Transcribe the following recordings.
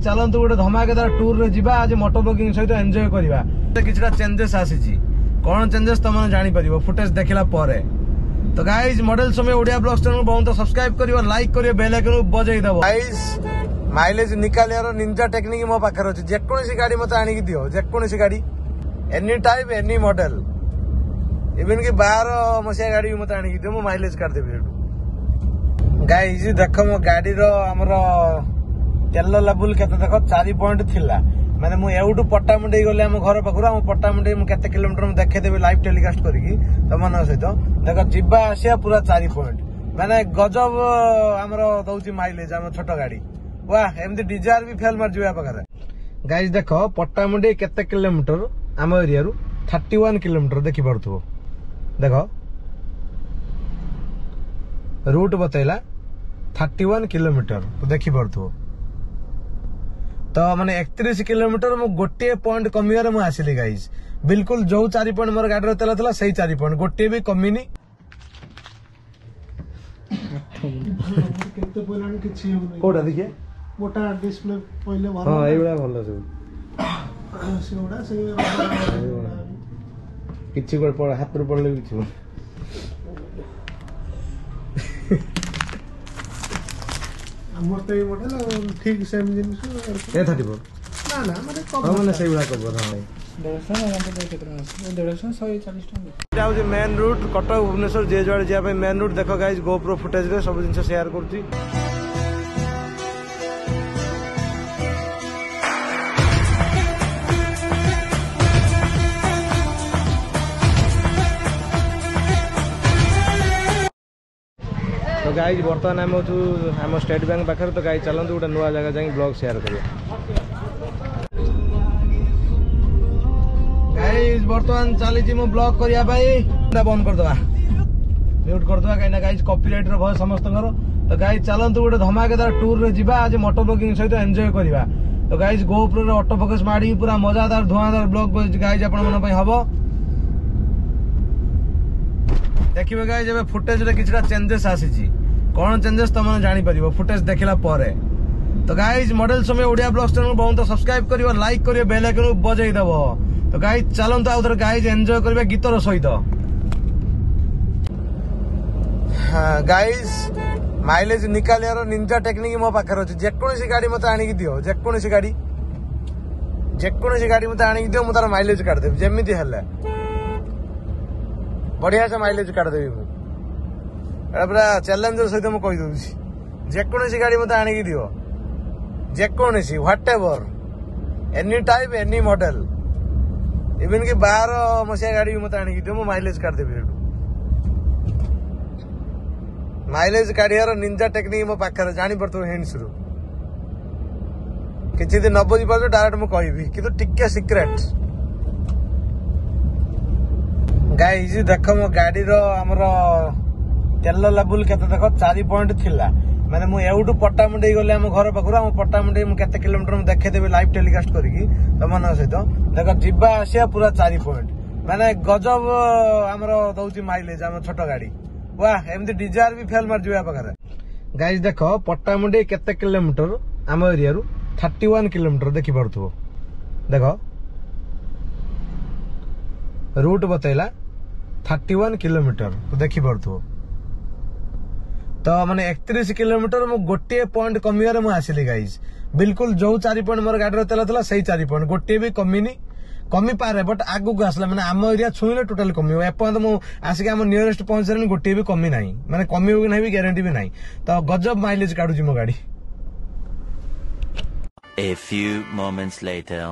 चलतु गोटे धमाकेदार टूर रे जिबा आज मोटर ब्लॉगिंग सहित एंजॉय करिबा। किछटा चेंजेस आसीची कोन चेंजेस तमने जानि परिबो फुटेज देखिला परे। तो गाइस मॉडल समय ओडिया ब्लॉग्स चैनल बहुत सब्सक्राइब करियो, लाइक करियो, बेल आइकन बजाई दबो। गाइस माइलेज निकाले निंजा टेक्निक मो पाखर अछि। जेकोसी गाड़ी मते आनी दियो, जेकोसी गाड़ी any type any model even कि 12 मसिया गाड़ी मते आनी दियो, मो माइलेज कर देबे। गाइस देखो मो गाड़ी रो हमरो तेल लेवल केते देखो 4 पॉइंट थिला। माने मु एउटू पट्टामुंडे गले हम घर पाखुरा हम पट्टामुंडे मु केते किलोमीटर में देखे देबे लाइव टेलीकास्ट करिकी तमन सहित देखो जिबा आसिया पूरा 4 पॉइंट माने गजब हमरो दउची माइलेज हम छोट गाड़ी। वाह एमती डिजायर भी फेल मार जुया पाखरे। गाइस देखो पट्टामुंडे केते किलोमीटर हम एरिया रु 31 किलोमीटर देखि पड़थो। देखो रूट बतैला 31 किलोमीटर देखि पड़थो। तो माने 31 किलोमीटर मु गोटे पॉइंट कमियार मु आसिली। गाइस बिल्कुल जो 4 पॉइंट मोर गाड़ी तेल थला सही 4 पॉइंट गोटे भी कमिनी। केते पइलान किछि होनै कोडा देखिए मोटा डिस्प्ले पहिले भलो। हां एबडा भलो सब सेउडा से किछि गोल पड़ हाथ रो पड़ले किछि हमर तो ये मॉडल ठीक सेम जिनिस ए 34 ना ना माने कम माने सेउडा कबो हां 150 मेन रूट कटक भुवनेश्वर जे जुआड़े जाए मेन रूट देखो गाइस गोप्रो फुटेज रे सब जिन शेयर करती। तो गाइस बर्तमान आम स्टेट बैंक पाखे। तो गाइस चलतु गोटे नुआ जगह जाए ब्लॉग शेयर करिया। गाइस बर्तमान चली मु ब्लॉग करिया भाई बंद कर दवा म्यूट कर दवा कहीं गाइस कॉपीराइट रो भय समस्त घर। तो गाइस चलतु गोटे धमाकेदार टूर रे जिबा आज मोटर ब्लॉगिंग सहित एंजॉय करिबा। तो गाइस गोप्रो रे ऑटो फोकस मारी पूरा मजादार धुआंदार ब्लॉग गाइस आपण मन पई हबो। देखिबे गाइस एबे फुटेज रे किछटा चेंजेस आसीची कोन चेंजेस तमने जानि परिबो फुटेज देखिला परे। तो गाइस मॉडल समय ओडिया ब्लॉग्स चैनल बहुत सब्सक्राइब करियो, लाइक करियो, बेल आइकन बजाई दबो। तो गाइस चलंतु आ उधर गाइस एंजॉय करबे गीतर सहित। गाइस माइलेज निकाले निंजा टेक्निक मो पाखर अछि। जेकोसी गाड़ी मते आनी दियो, जेकोसी गाड़ी मते आनी दियो मु तार माइलेज काट देबी जेमिति हले बढ़िया से माइलेज काट देबी मु। एटा पूरा चैलेंजर सहित मु कहि दउछि। जेकोसी गाड़ी मते आनी दियो, जेकोसी whatever any type any model even कि 12 मसिया गाड़ी मते आनी दियो मु माइलेज काट देबी। माइलेज काढियार निंजा टेक्निक मो पाखर जानि पड़तो हिंट्स रु किछि दिन न बुझि पाछो डायरेक्ट मु कहबी किंतु टिके सीक्रेट। गाइस देखो मो गाड़ी रो हमरो तेल लेवल केते देखो 4 पॉइंट थिला। माने मु एउटू पट्टामुंडे गले हम घर पाखुरा हम पट्टामुंडे मु केते किलोमीटर में देखे देबे लाइव टेलीकास्ट करिकी तमन सहित देखो जिबा आसिया पूरा 4 पॉइंट माने गजब हमरो दउची माइलेज हम छोट गाड़ी। वाह एमती डिजायर भी फेल मार जुया पाखरे। गाइस देखो पट्टामुंडे केते किलोमीटर हम एरिया रु 31 किलोमीटर देखि पड़थो। देखो रूट बतैला 31 किलोमीटर देखि पड़थो। तो माने 31 किलोमीटर मु गोटे पॉइंट कमियार मु आसिली। गाइस बिल्कुल जो 4 पॉइंट मोर गाड़ी तेल थला सही 4 पॉइंट गोटे भी कमिनी। कमी पारे बट आगु को आसला माने आम एरिया छुईले टोटल कमी एपर्यंत मु आसिक आम नियरेस्ट पहुंचरे गोटे भी कमी नाही माने कमी भी नाही भी गारंटी भी नाही। तो गजब माइलेज काढुची मो गाड़ी। A few moments later.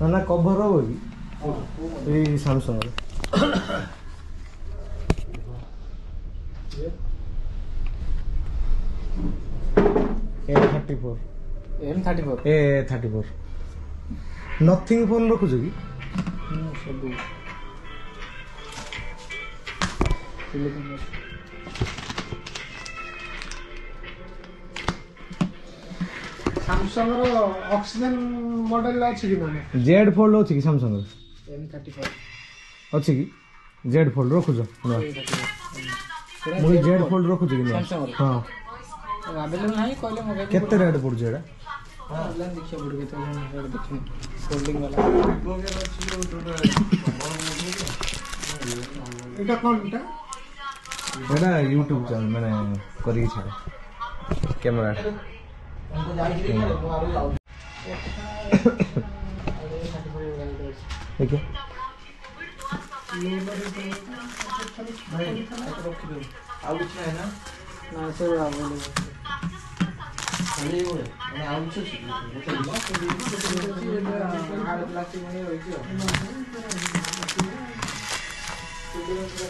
ना कवर हो कि सैमसंग A34 नथिंग फोन रखुछ कि Samsung ର oxygen model ଅଛି କି ମାନେ Z Fold ଅଛି କି Samsung ର M35 ଅଛି କି Z Fold ରଖୁଛ ମୁଁ Z Fold ରଖୁଛି କି Samsung ର ହଁ अवेलेबल नाही कहले मगे କେତେ ରେଟ୍ ପଡୁଛି ଏଟା ऑनलाइन देखिए बुड़ के तो रेट देखिए फोल्डिंग वाला एटा कोनटा एटा YouTube चैनल मैंने करी छाड़ा कैमरा ठीक है ना से अवेलेबल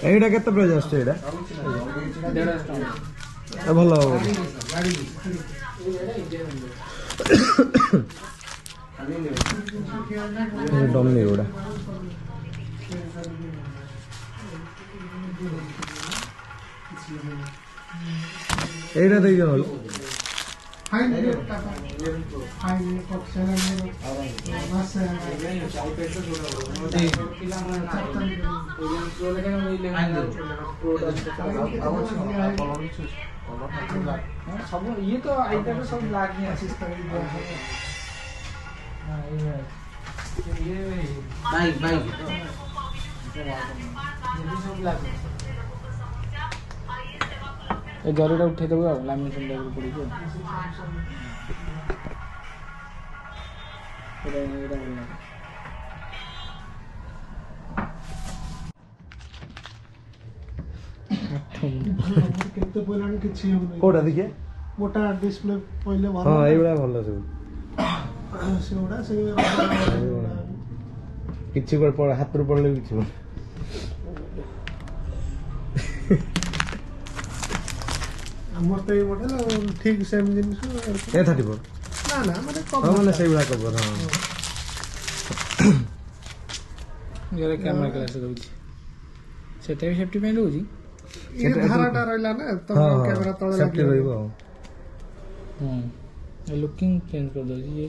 এইটা কেতে প্রাইস আসছে এটা ভালো ডমনি ওটা এইটা দেই জন হলো हाई ऑप्शन है बस सब ये तो आइटम सब ब्लैक में असिस्ट कर दिया ये बाइक ये सब ब्लैक ए जरीटा उठे देबो लामिनेशन लेवल पड़ी जो एटा केते पहलानी किछि हो नै कोडा देखिए मोटा डिस्प्ले पहले भलो हां एबडा भलो सब सेउडा से किछि पर पड़ हाथ पर पड़ले किछि हमर तो ये मॉडल ठीक सेम जिनिस ए 34 ना ना माने कम माने सही बड़ा कवर हां जरे कैमरा क्लास दउची सेटा भी सेफ्टी पे दउची ये धाराटा रहला ना तो कैमरा तळे सेफ्टी रहइबो ये लुकिंग चेंज कर दउची ये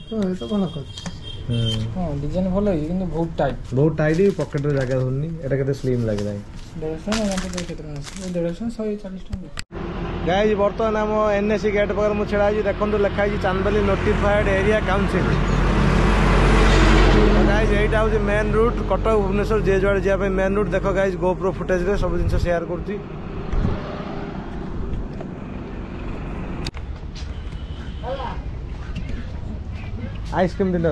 तो ये तो भलो कर हां डिजाइन भलो है किंतु बहुत टाइट पॉकेट रे जगह होनी एटा केते स्लिम लागे जाय 150 गाइस वर्तमान हम एनएससी गेट पर मु छेड़ा देखो लिखाई chandbali notified area council guys एटा हो मेन रूट कटक भुवनेश्वर जे जुआड़ जा मेन रूट देखो गाइस गोप्रो फुटेज रे सब जिन शेयर करती आइसक्रीम दिन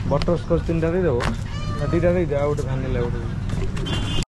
बटर स्कॉच 3टा दे देबो 2टा दे दे आउट भानिला आउट